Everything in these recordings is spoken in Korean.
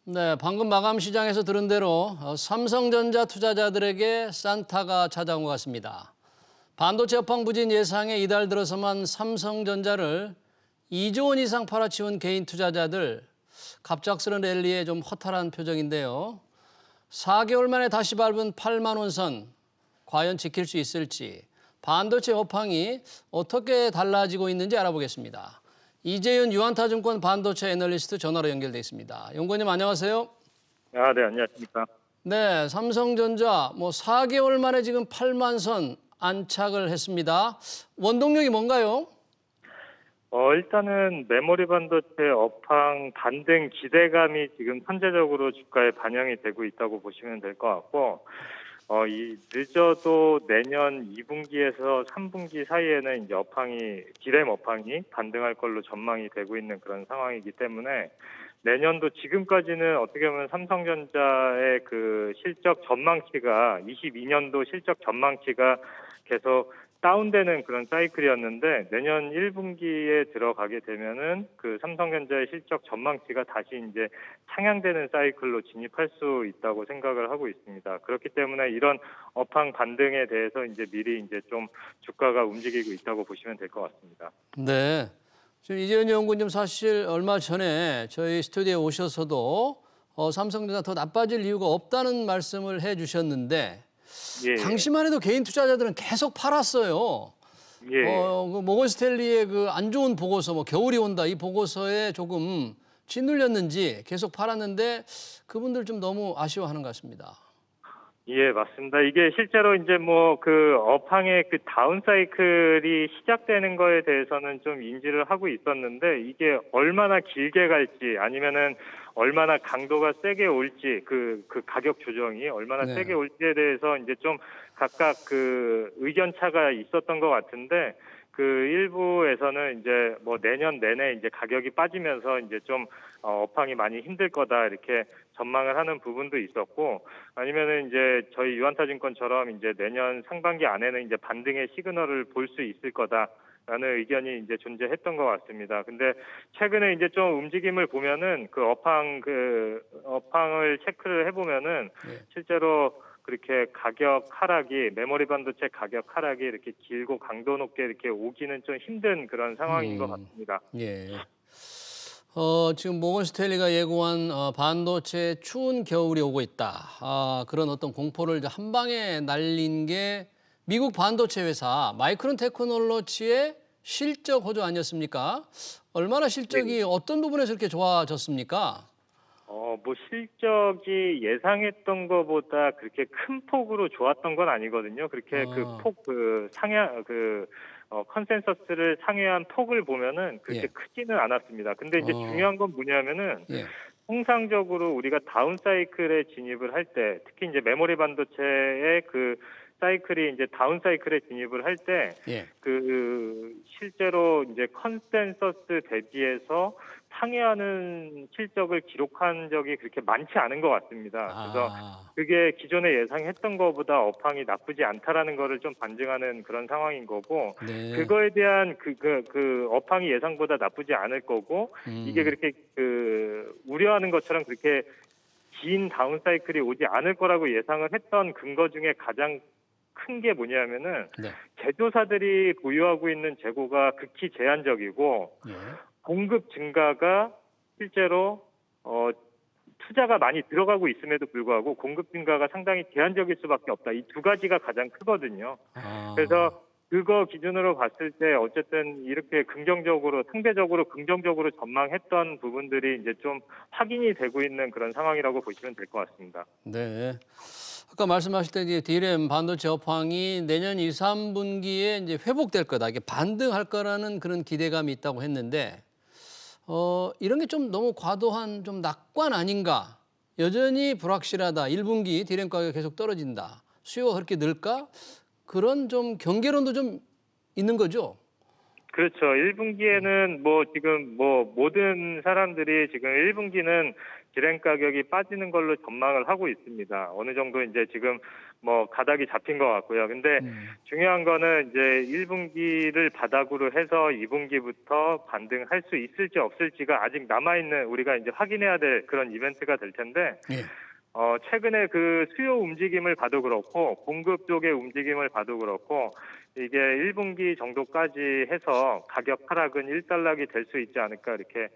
네, 방금 마감 시장에서 들은 대로 삼성전자 투자자들에게 산타가 찾아온 것 같습니다. 반도체 업황 부진 예상에 이달 들어서만 삼성전자를 2조 원 이상 팔아치운 개인 투자자들 갑작스런 랠리에 좀 허탈한 표정인데요. 4개월 만에 다시 밟은 8만 원 선 과연 지킬 수 있을지 반도체 업황이 어떻게 달라지고 있는지 알아보겠습니다. 이재윤 유안타증권 반도체 애널리스트 전화로 연결돼 있습니다. 연구원님 안녕하세요. 네, 안녕하십니까. 네, 삼성전자 4개월 만에 지금 8만 선 안착을 했습니다. 원동력이 뭔가요? 일단은 메모리 반도체 업황 반등 기대감이 지금 현재적으로 주가에 반영이 되고 있다고 보시면 될 것 같고, 늦어도 내년 2분기에서 3분기 사이에는 이제 디램 업황이 반등할 걸로 전망이 되고 있는 그런 상황이기 때문에 내년도 지금까지는 어떻게 보면 삼성전자의 그 실적 전망치가 22년도 실적 전망치가 계속 다운되는 그런 사이클이었는데 내년 1분기에 들어가게 되면은 그 삼성전자의 실적 전망치가 다시 이제 상향되는 사이클로 진입할 수 있다고 생각을 하고 있습니다. 그렇기 때문에 이런 업황 반등에 대해서 이제 미리 이제 좀 주가가 움직이고 있다고 보시면 될 것 같습니다. 네. 지금 이재윤 연구원님 사실 얼마 전에 저희 스튜디오에 오셔서도 삼성전자 더 나빠질 이유가 없다는 말씀을 해주셨는데 예, 당시만 해도 개인 투자자들은 계속 팔았어요. 예. 그 모건 스탠리의 그 안 좋은 보고서, 겨울이 온다 이 보고서에 조금 짓눌렸는지 계속 팔았는데 그분들 좀 너무 아쉬워하는 것 같습니다. 예, 맞습니다. 이게 실제로 이제 그 업황의 그 다운 사이클이 시작되는 거에 대해서는 좀 인지를 하고 있었는데 이게 얼마나 길게 갈지 아니면은 얼마나 강도가 세게 올지 그 가격 조정이 얼마나 네. 세게 올지에 대해서 이제 좀 각각 그 의견 차가 있었던 것 같은데 그 일부에서는 이제 내년 내내 이제 가격이 빠지면서 이제 좀 업황이 많이 힘들 거다 이렇게 전망을 하는 부분도 있었고 아니면은 이제 저희 유안타증권처럼 이제 내년 상반기 안에는 이제 반등의 시그널을 볼 수 있을 거다라는 의견이 이제 존재했던 것 같습니다. 근데 최근에 이제 좀 움직임을 보면은 그 업황을 체크를 해보면은 예. 실제로 그렇게 가격 하락이 메모리 반도체 가격 하락이 이렇게 길고 강도 높게 이렇게 오기는 좀 힘든 그런 상황인 것 같습니다. 예. 지금 모건 스탠리가 예고한 반도체 추운 겨울이 오고 있다. 그런 어떤 공포를 이제 한 방에 날린 게 미국 반도체 회사 마이크론 테크놀로지의 실적 호조 아니었습니까? 얼마나 실적이 어떤 부분에서 이렇게 좋아졌습니까? 실적이 예상했던 것보다 그렇게 큰 폭으로 좋았던 건 아니거든요. 그렇게 컨센서스를 상회한 폭을 보면은 그렇게 예. 크지는 않았습니다. 근데 이제 중요한 건 뭐냐면은 예. 통상적으로 우리가 다운 사이클에 진입을 할 때, 특히 이제 메모리 반도체의 그 사이클이 이제 다운 사이클에 진입을 할 때, 예. 실제로 이제 컨센서스 대비해서 상회하는 실적을 기록한 적이 그렇게 많지 않은 것 같습니다. 그래서 그게 기존에 예상했던 것보다 업황이 나쁘지 않다라는 거를 좀 반증하는 그런 상황인 거고, 네. 그거에 대한 그 업황이 예상보다 나쁘지 않을 거고, 이게 그렇게 우려하는 것처럼 그렇게 긴 다운 사이클이 오지 않을 거라고 예상을 했던 근거 중에 가장 큰 게 뭐냐면은 네. 제조사들이 보유하고 있는 재고가 극히 제한적이고 예. 공급 증가가 실제로 투자가 많이 들어가고 있음에도 불구하고 공급 증가가 상당히 제한적일 수밖에 없다. 이 두 가지가 가장 크거든요. 그래서 그거 기준으로 봤을 때 어쨌든 이렇게 상대적으로 긍정적으로 전망했던 부분들이 이제 좀 확인이 되고 있는 그런 상황이라고 보시면 될 것 같습니다. 네. 아까 말씀하실 때 이제 디램 반도체 업황이 내년 2, 3분기에 이제 회복될 거다. 이게 반등할 거라는 그런 기대감이 있다고 했는데 이런 게 좀 너무 과도한 좀 낙관 아닌가? 여전히 불확실하다. 1분기 디램 가격이 계속 떨어진다. 수요가 그렇게 늘까? 그런 좀 경계론도 좀 있는 거죠. 그렇죠. 1분기에는 뭐 지금 뭐 모든 사람들이 지금 1분기는 디램 가격이 빠지는 걸로 전망을 하고 있습니다. 어느 정도 이제 지금 뭐 가닥이 잡힌 것 같고요. 근데 중요한 거는 이제 1분기를 바닥으로 해서 2분기부터 반등할 수 있을지 없을지가 아직 남아있는 우리가 이제 확인해야 될 그런 이벤트가 될 텐데 예. 최근에 그 수요 움직임을 봐도 그렇고 공급 쪽의 움직임을 봐도 그렇고 이게 1분기 정도까지 해서 가격 하락은 일단락이 될 수 있지 않을까 이렇게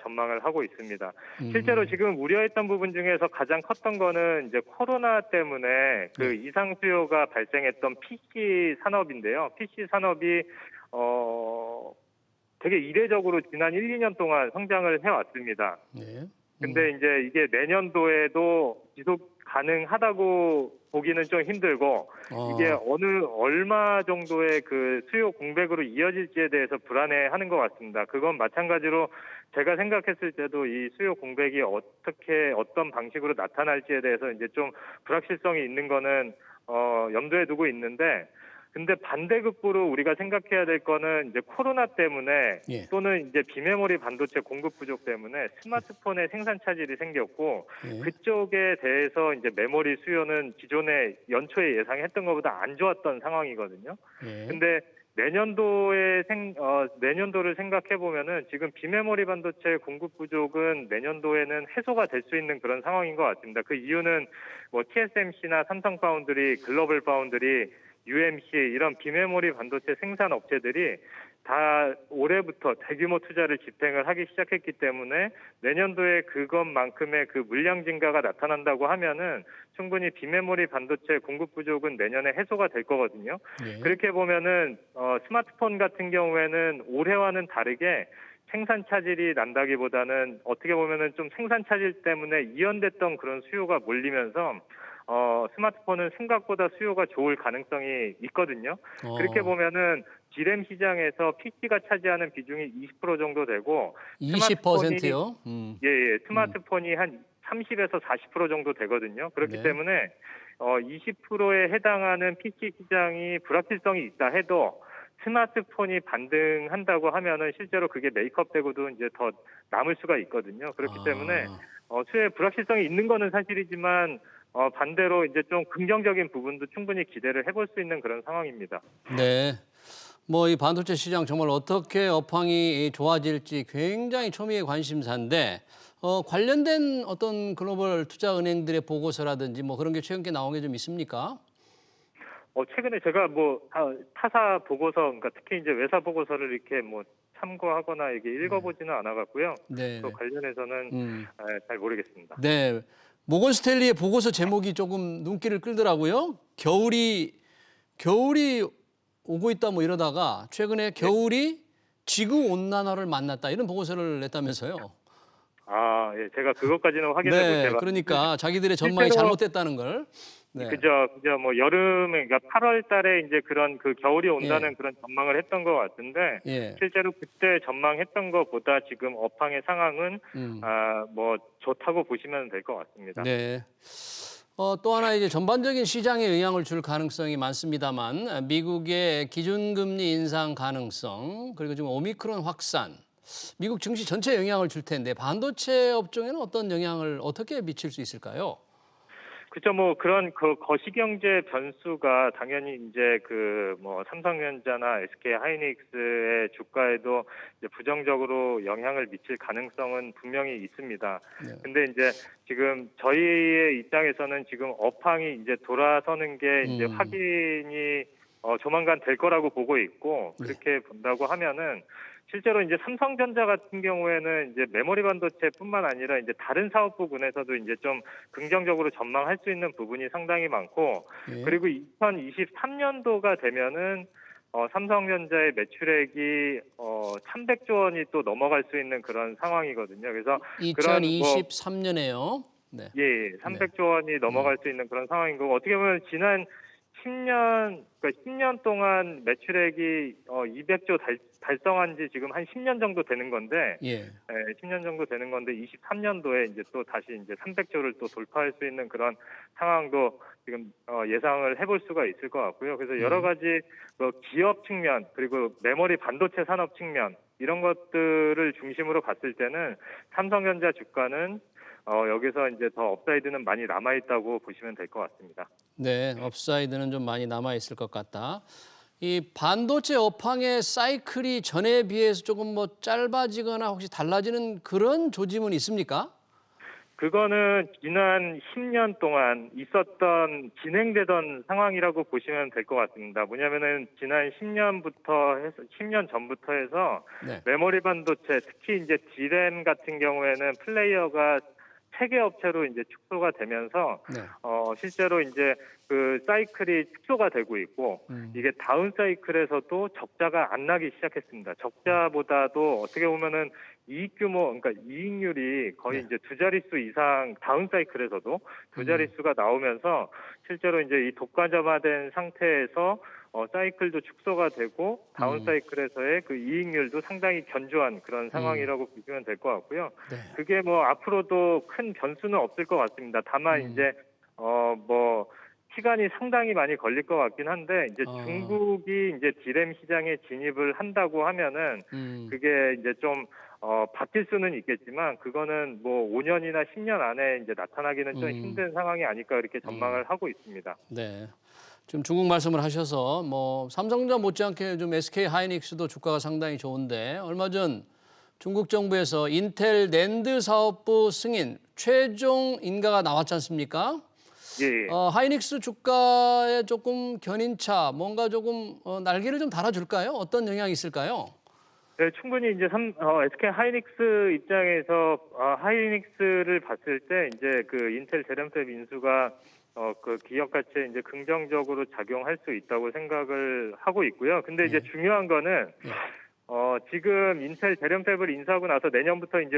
전망을 하고 있습니다. 실제로 지금 우려했던 부분 중에서 가장 컸던 거는 이제 코로나 때문에 그 이상 수요가 발생했던 PC 산업인데요. PC 산업이 되게 이례적으로 지난 1, 2년 동안 성장을 해왔습니다. 네. 근데 이제 이게 내년도에도 지속 가능하다고 보기는 좀 힘들고 이게 얼마 정도의 그 수요 공백으로 이어질지에 대해서 불안해하는 것 같습니다. 그건 마찬가지로 제가 생각했을 때도 이 수요 공백이 어떤 방식으로 나타날지에 대해서 이제 좀 불확실성이 있는 거는 염두에 두고 있는데 근데 반대급부로 우리가 생각해야 될 거는 이제 코로나 때문에 또는 이제 비메모리 반도체 공급 부족 때문에 스마트폰의 생산 차질이 생겼고 그쪽에 대해서 이제 메모리 수요는 기존에 연초에 예상했던 것보다 안 좋았던 상황이거든요. 근데 내년도를 생각해 보면은 지금 비메모리 반도체 공급 부족은 내년도에는 해소가 될 수 있는 그런 상황인 것 같습니다. 그 이유는 뭐 TSMC나 삼성 파운드리, 글로벌 파운드리 UMC 이런 비메모리 반도체 생산 업체들이 다 올해부터 대규모 투자를 집행을 하기 시작했기 때문에 내년도에 그것만큼의 그 물량 증가가 나타난다고 하면은 충분히 비메모리 반도체 공급 부족은 내년에 해소가 될 거거든요. 그렇게 보면은 스마트폰 같은 경우에는 올해와는 다르게 생산 차질이 난다기보다는 어떻게 보면은 좀 생산 차질 때문에 이연됐던 그런 수요가 몰리면서 스마트폰은 생각보다 수요가 좋을 가능성이 있거든요. 그렇게 보면은 D램 시장에서 PC가 차지하는 비중이 20% 정도 되고 20%요? 스마트폰이 한 30에서 40% 정도 되거든요. 그렇기 때문에 20%에 해당하는 PC 시장이 불확실성이 있다 해도 스마트폰이 반등한다고 하면은 실제로 그게 메이크업되고도 이제 더 남을 수가 있거든요. 그렇기 때문에 수요에 불확실성이 있는 거는 사실이지만 반대로 이제 좀 긍정적인 부분도 충분히 기대를 해볼 수 있는 그런 상황입니다. 네. 뭐 이 반도체 시장 정말 어떻게 업황이 좋아질지 굉장히 초미의 관심사인데 관련된 어떤 글로벌 투자 은행들의 보고서라든지 뭐 그런 게 최근에 나온 게 좀 있습니까? 최근에 제가 뭐 타사 보고서, 그러니까 특히 이제 외사 보고서를 이렇게 뭐 참고하거나 이게 읽어보지는 않아갖고요. 네. 그 관련해서는 잘 모르겠습니다. 네. 모건 스탠리의 보고서 제목이 조금 눈길을 끌더라고요. 겨울이 오고 있다 뭐 이러다가 최근에 겨울이 지구 온난화를 만났다 이런 보고서를 냈다면서요. 예, 제가 그것까지는 확인을 못 해봤는데. 그러니까 자기들의 전망이 실제로 잘못됐다는 걸. 네. 그죠. 뭐 여름에, 그러니까 8월 달에 이제 그런 그 겨울이 온다는 그런 전망을 했던 것 같은데, 실제로 그때 전망했던 것보다 지금 업황의 상황은, 뭐 좋다고 보시면 될 것 같습니다. 네. 또 하나 이제 전반적인 시장에 영향을 줄 가능성이 많습니다만, 미국의 기준금리 인상 가능성, 그리고 지금 오미크론 확산, 미국 증시 전체에 영향을 줄 텐데, 반도체 업종에는 어떤 영향을 어떻게 미칠 수 있을까요? 그렇죠. 뭐 그런 그 거시경제 변수가 당연히 이제 그 뭐 삼성전자나 SK 하이닉스의 주가에도 이제 부정적으로 영향을 미칠 가능성은 분명히 있습니다. 근데 이제 지금 저희의 입장에서는 지금 업황이 이제 돌아서는 게 이제 확인이 조만간 될 거라고 보고 있고, 그렇게 본다고 하면은 실제로 이제 삼성전자 같은 경우에는 이제 메모리 반도체뿐만 아니라 이제 다른 사업 부분에서도 이제 좀 긍정적으로 전망할 수 있는 부분이 상당히 많고, 그리고 2023년도가 되면은 삼성전자의 매출액이 300조 원이 또 넘어갈 수 있는 그런 상황이거든요. 그래서 2023년에요. 네. 300조 원이 넘어갈 수 있는 그런 상황인 거고, 어떻게 보면 지난 그러니까 10년 동안 매출액이 200조 달성한 지 지금 한 10년 정도 되는 건데, 예. 10년 정도 되는 건데 23년도에 이제 또 다시 이제 300조를 또 돌파할 수 있는 그런 상황도 지금 예상을 해볼 수가 있을 것 같고요. 그래서 여러 가지 기업 측면 그리고 메모리 반도체 산업 측면 이런 것들을 중심으로 봤을 때는 삼성전자 주가는 여기서 이제 더 업사이드는 많이 남아 있다고 보시면 될 것 같습니다. 네, 업사이드는 좀 많이 남아 있을 것 같다. 이 반도체 업황의 사이클이 전에 비해서 조금 뭐 짧아지거나 혹시 달라지는 그런 조짐은 있습니까? 그거는 지난 10년 동안 진행되던 상황이라고 보시면 될 것 같습니다. 뭐냐면은 지난 10년 전부터 해서 네. 메모리 반도체, 특히 이제 D램 같은 경우에는 플레이어가 체계 업체로 이제 축소가 되면서 네. 실제로 이제 그 사이클이 축소가 되고 있고 이게 다운 사이클에서도 적자가 안 나기 시작했습니다. 적자보다도 어떻게 보면은 이익 규모, 그러니까 이익률이 거의 네. 이제 두 자릿수 이상 다운 사이클에서도 두 자릿수가 나오면서 실제로 이제 이 독과점화된 상태에서 사이클도 축소가 되고 다운 사이클에서의 그 이익률도 상당히 견조한 그런 상황이라고 보시면 될 것 같고요. 네. 그게 뭐 앞으로도 큰 변수는 없을 것 같습니다. 다만 이제 뭐 시간이 상당히 많이 걸릴 것 같긴 한데 이제 중국이 이제 D램 시장에 진입을 한다고 하면은 그게 이제 좀 바뀔 수는 있겠지만 그거는 뭐 5년이나 10년 안에 이제 나타나기는 좀 힘든 상황이 아닐까 이렇게 전망을 하고 있습니다. 네. 지금 중국 말씀을 하셔서 뭐 삼성전자 못지않게 좀 SK 하이닉스도 주가가 상당히 좋은데 얼마 전 중국 정부에서 인텔 낸드 사업부 승인 최종 인가가 나왔지 않습니까? 예. 하이닉스 주가에 조금 견인차, 뭔가 조금 날개를 좀 달아줄까요? 어떤 영향이 있을까요? 네, 충분히 이제 SK 하이닉스 입장에서 하이닉스를 봤을 때 이제 그 인텔 재련팹 인수가 그 기업 가치에 이제 긍정적으로 작용할 수 있다고 생각을 하고 있고요. 근데 이제 중요한 거는 지금 인텔 재련팹을 인수하고 나서 내년부터 이제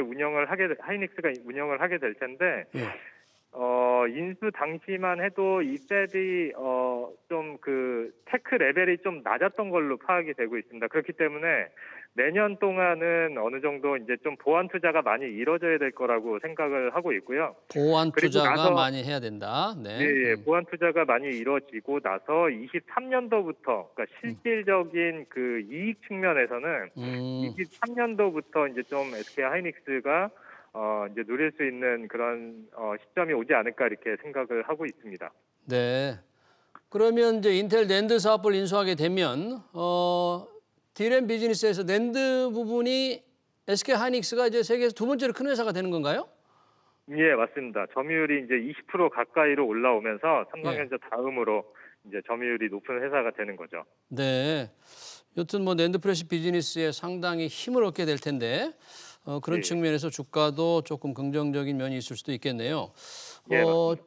하이닉스가 운영을 하게 될 텐데 인수 당시만 해도 이 팹이 좀 그 테크 레벨이 좀 낮았던 걸로 파악이 되고 있습니다. 그렇기 때문에 내년 동안은 어느 정도 이제 좀 보완 투자가 많이 이루어져야 될 거라고 생각을 하고 있고요. 보완 그리고 투자가 나서 많이 해야 된다. 네. 예, 보완 투자가 많이 이루어지고 나서 23년도부터 그러니까 실질적인 그 이익 측면에서는 23년도부터 이제 좀 SK 하이닉스가 이제 누릴 수 있는 그런 시점이 오지 않을까 이렇게 생각을 하고 있습니다. 네. 그러면 이제 인텔 낸드 사업을 인수하게 되면 D램 비즈니스에서 낸드 부분이 SK 하이닉스가 이제 세계에서 두 번째로 큰 회사가 되는 건가요? 예, 맞습니다. 점유율이 이제 20% 가까이로 올라오면서 삼성전자 다음으로 이제 점유율이 높은 회사가 되는 거죠. 네. 여튼 뭐 낸드 프레시 비즈니스에 상당히 힘을 얻게 될 텐데 그런 예. 측면에서 주가도 조금 긍정적인 면이 있을 수도 있겠네요. 예, 맞습니다.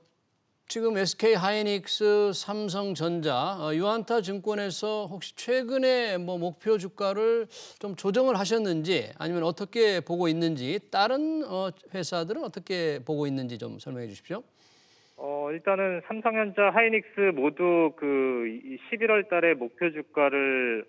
지금 SK 하이닉스, 삼성전자, 유안타 증권에서 혹시 최근에 뭐 목표 주가를 좀 조정을 하셨는지 아니면 어떻게 보고 있는지 다른 회사들은 어떻게 보고 있는지 좀 설명해 주십시오. 일단은 삼성전자, 하이닉스 모두 그 11월 달에 목표 주가를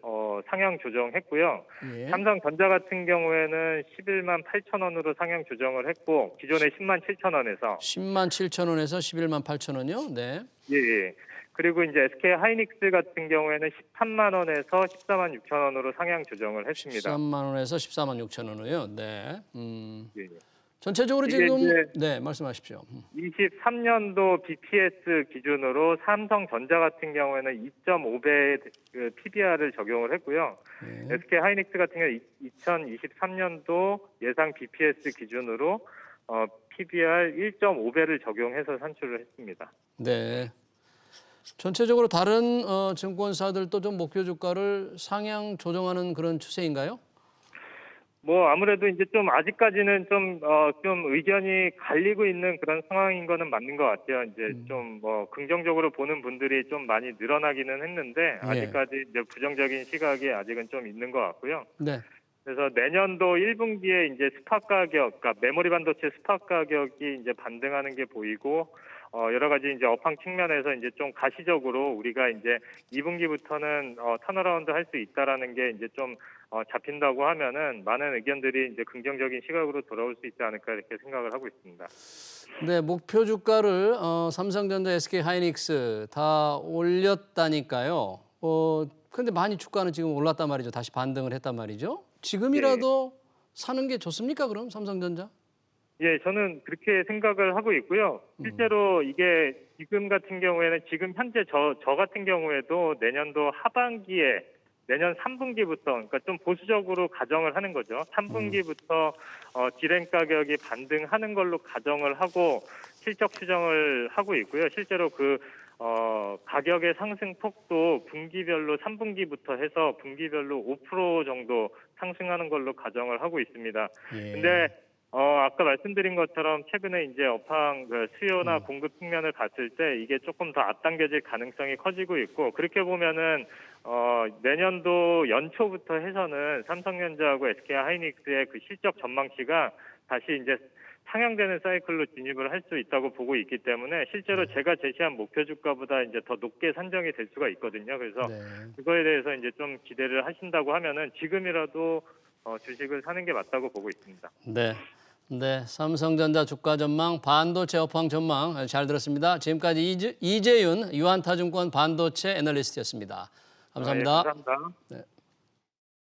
상향 조정했고요. 예. 삼성전자 같은 경우에는 11만 8천 원으로 상향 조정을 했고 기존에 10만 7천 원에서 10만 7천 원에서 11만 8천 원이요? 네. 예. 그리고 이제 SK 하이닉스 같은 경우에는 13만 원에서 14만 6천 원으로 상향 조정을 했습니다. 13만 원에서 14만 6천 원이요. 네. 예. 전체적으로 이게 지금 이제 네, 말씀하십시오. 23년도 BPS 기준으로 삼성전자 같은 경우에는 2.5배 PBR을 적용을 했고요. 네. SK 하이닉스 같은 경우 2023년도 예상 BPS 기준으로 PBR 1.5배를 적용해서 산출을 했습니다. 네. 전체적으로 다른 증권사들도 좀 목표 주가를 상향 조정하는 그런 추세인가요? 뭐 아무래도 이제 좀 아직까지는 좀 의견이 갈리고 있는 그런 상황인 거는 맞는 것 같아요. 이제 좀 뭐 긍정적으로 보는 분들이 좀 많이 늘어나기는 했는데 예. 아직까지 이제 부정적인 시각이 아직은 좀 있는 것 같고요. 네. 그래서 내년도 1분기에 이제 스팟 가격, 그러니까 메모리 반도체 스팟 가격이 이제 반등하는 게 보이고, 여러 가지 이제 업황 측면에서 이제 좀 가시적으로 우리가 이제 2분기부터는 턴어라운드 할 수 있다라는 게 이제 좀 잡힌다고 하면은 많은 의견들이 이제 긍정적인 시각으로 돌아올 수 있지 않을까 이렇게 생각을 하고 있습니다. 네, 목표 주가를 삼성전자, SK 하이닉스 다 올렸다니까요. 근데 많이 주가는 지금 올랐단 말이죠. 다시 반등을 했단 말이죠. 지금이라도 사는 게 좋습니까? 그럼 삼성전자? 예, 저는 그렇게 생각을 하고 있고요. 실제로 이게 지금 같은 경우에는 지금 현재 저 같은 경우에도 내년도 하반기에 내년 3분기부터 그러니까 좀 보수적으로 가정을 하는 거죠. 3분기부터 디램 가격이 반등하는 걸로 가정을 하고 실적 추정을 하고 있고요. 실제로 가격의 상승 폭도 분기별로 3분기부터 해서 분기별로 5% 정도 상승하는 걸로 가정을 하고 있습니다. 예. 근데 아까 말씀드린 것처럼 최근에 이제 업황 수요나 공급 측면을 봤을 때 이게 조금 더 앞당겨질 가능성이 커지고 있고 그렇게 보면은 내년도 연초부터 해서는 삼성전자하고 SK하이닉스의 그 실적 전망치가 다시 이제 상향되는 사이클로 진입을 할 수 있다고 보고 있기 때문에 실제로 제가 제시한 목표 주가보다 이제 더 높게 산정이 될 수가 있거든요. 그래서 네. 그거에 대해서 이제 좀 기대를 하신다고 하면은 지금이라도 주식을 사는 게 맞다고 보고 있습니다. 네. 네, 삼성전자 주가 전망, 반도체 업황 전망 잘 들었습니다. 지금까지 이재윤 유한타증권 반도체 애널리스트였습니다. 감사합니다. 감사합니다. 네.